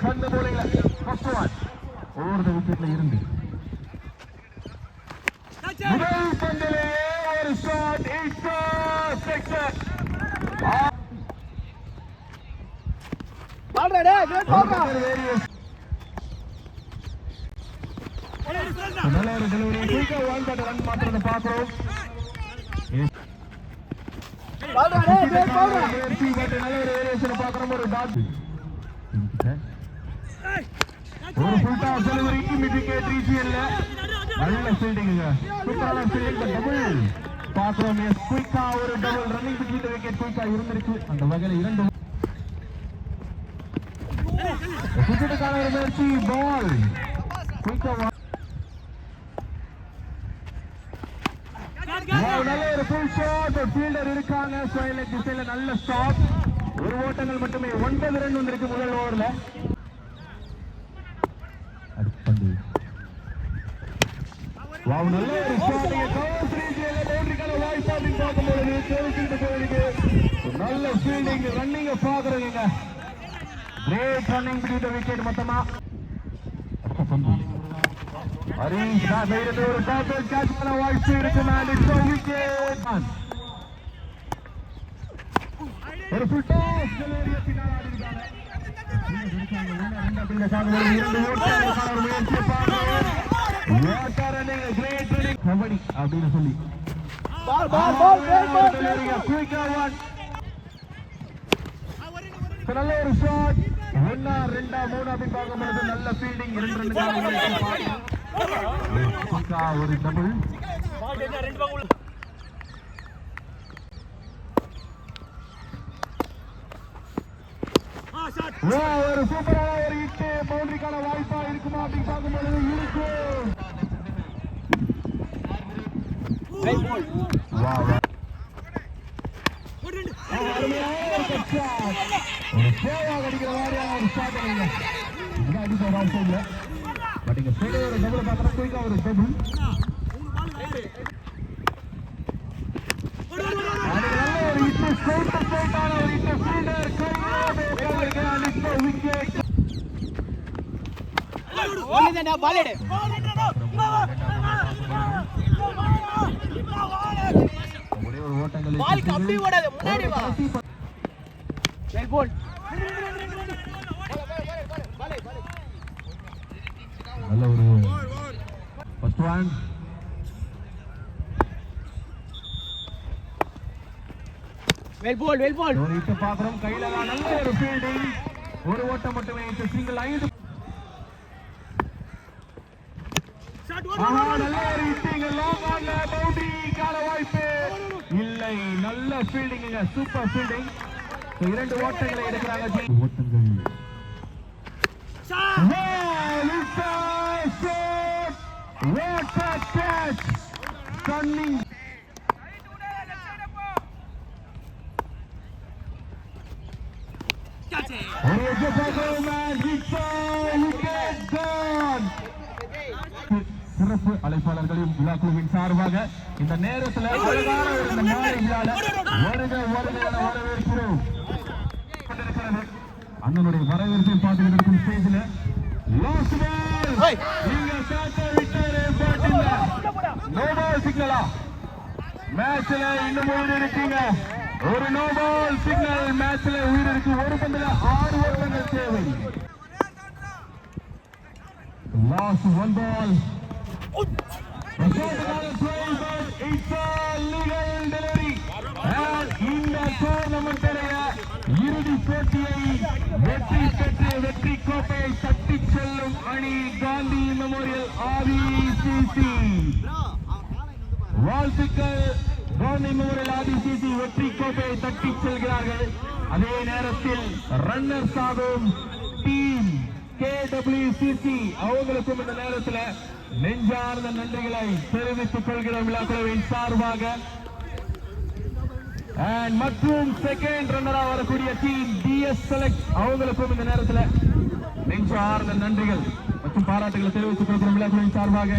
கண்டு போலீங்களா first one over விக்கெட்ல இருந்து முதல் பந்திலே ஒரு ஷாட் சிக்ஸர் பால்டா கிரேட் பால்டா நல்ல ஒரு டெலிவரி குயிக்கா ஒன் பட் ரன் மாத்திரத பாக்குறோம் பால்டா கிரேட் பால்டா நல்ல ஒரு வேரியேஷன் பாக்குறோம் ஒரு டாட் ஒரு full toss delivery mid wicket ரீசியல்ல நல்ல ஃபீல்டிங்க சூப்பரான ஃபீல்டிங் டபுள் பாக்குறோம் குயிக்கா ஒரு double running between the wicket குயிக்கா இருந்திருக்கு அந்த வகையில இரண்டு விக்கெட்டுக்கான ஒரு முயற்சி பால் குயிக்கா நல்ல ஒரு ஃபுல் ஷாட் ஃபீல்டர் இருக்காங்க ஸ்வைல் திசையில நல்ல ஸ்டாப் ஒரு ஓட்டங்கள் மட்டுமே 9 ரன் வந்திருக்கு முதல் ஓவர்ல வாவ் நல்ல ஒரு ஷாட் கவர் ரீஜியன்ல பவுண்டரிக்கான வாய்ப்பு அப்படின்னு பார்க்கும்போது சேவிக்கிட்டு போயிருக்கு நல்ல ஃபீல்டிங் ரன்னிங்க பாக்குறீங்க கிரேட் ரன்னிங் பிடித்த விக்கெட் மொத்தமா ஹரிஷ் சைடுல ஒரு டாப்பில் கேட்ச் பண்ண வாய்ப்பு இருக்கு மேன் இட்ஸ் a wicket ஒரு ஃபுல் டாஸ் டெலிவரி பின்னால ஆடிட்டாங்க இரண்டு ஓட்டங்களுக்கான ஒரு முயற்சி பாக்குறோம் what a running great running kabaddi அப்படின்னு சொல்லி பால் குயிக்கா ஒன் நல்ல ஒரு ஷாட் ஒன்னா ரெண்டா மூணு அப்படின்னு பார்க்கும்போது நல்ல ஃபீல்டிங் 2 ரன்னுக்கான ஒரு டபுள் ஒரு சூப்பரான ஒரு ஹிட் பவுண்டரிக்கான வாய்ப்பா இருக்குமா அப்படின்னு பார்க்கும்போது இருக்கு ஒரு சேவாக அடிக்கிற மாதிரியான ஒரு ஷாட் அடிக்க ஒரு ஆஃப் சைட்ல பட் இங்க சைடு ஒரு டபுள் பார்க்கறோம் குயிக்கா ஒரு டபுள் நல்ல ஒரு ஹிட் ஸ்ட்ரைட் ஸ்ட்ரைட்டான ஒரு ஹிட் ஃபீல்டர் கையில அடிச்ச விக்கெட் ஓடுடா பால் எடு ஒரே ஒரு ஓட்டங்கள் பால் கம்பி ஓடாத முன்னாடி வா வெல் போல் நல்ல ஒரு ஃபர்ஸ்ட் ஒன் வெல் போல் ஒரு ஹிட் பாக்குறோம் கையில நல்ல ஒரு ஃபீல்டிங் ஒரு ஓட்டம் மட்டுமே இந்த சிங்கிள் 5 நல்ல ஒரு ஹிட்டிங் லாங் ஆன்ல பவுண்டரி கால வாய்ப்பு இல்லை நல்ல ஃபீல்டிங் சூப்பர் ஃபீல்டிங் இரண்டு ஓட்டங்களை எடுக்கிறாங்க ஓட்டங்கள் what a catch stunning சிறப்பு அழைப்பாளர்களையும் விழா குழுவின் சார்பாக இந்த நேரத்தில் வரவேற்கிறோம் அண்ணனுடைய வரவேற்பை பார்த்துக்கிட்டு இருக்கும் ஸ்டேஜில் லாஸ்ட் பால் நீங்க கேட்ச விட்டாரு பட் இல்ல நோ பால் சிக்னலா மேட்ச்ல இன்னும் உயிர் இருக்கீங்க ஒரு நோ பால் சிக்னல் மேட்ச்ல உயிர் இருக்கு ஒரு பந்துல 6 ஓட்டங்கள் தேவை last one ball it's a legal delivery and இந்த டோர்னமெண்ட்டைய இறுதி போட்டியை வெற்றி பெற்று வெற்றி கோப்பையை தட்டி செல்லும் அணி காந்தி மெமோரியல் ஆதிசிசி வாழ்த்துக்கள் காந்தி மெமோரியல் ஆதிசிசி வெற்றி கோப்பையை தட்டி செல்கிறார்கள் அதே நேரத்தில் ரன்னர்ஸ் ஆகும் டீம் KWCC அவங்களுக்கும் இந்த நேரத்தில் நெஞ்சார்ந்த நன்றிகளை தெரிவித்துக் கொள்கிறோம் விழாக்குழுவின் சார்பாக மற்றும் செகண்ட் ரன்னரா வரக்கூடிய டீம் DS செலக்ட் அவங்களுக்கும் இந்த நேரத்தில் நெஞ்சார்ந்த நன்றிகள் மற்றும் பாராட்டுகளை தெரிவித்துக் கொள்கிறோம் விழாக்குழுவின் சார்பாக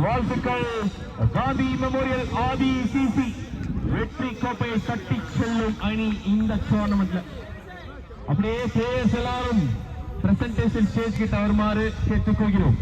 வாழ்த்துக்கள் காந்தி மெமோரியல் ஆதிசிசி வெற்றி கோப்பையை தட்டி செல்லும் அணி இந்த டோர்னமெண்ட்ல அப்படியே பிளேயர்ஸ் எல்லாரும் பிரசன்டேஷன் ஸ்டேஜ் கிட்ட வருமாறு கேட்டுக்கொள்கிறோம்.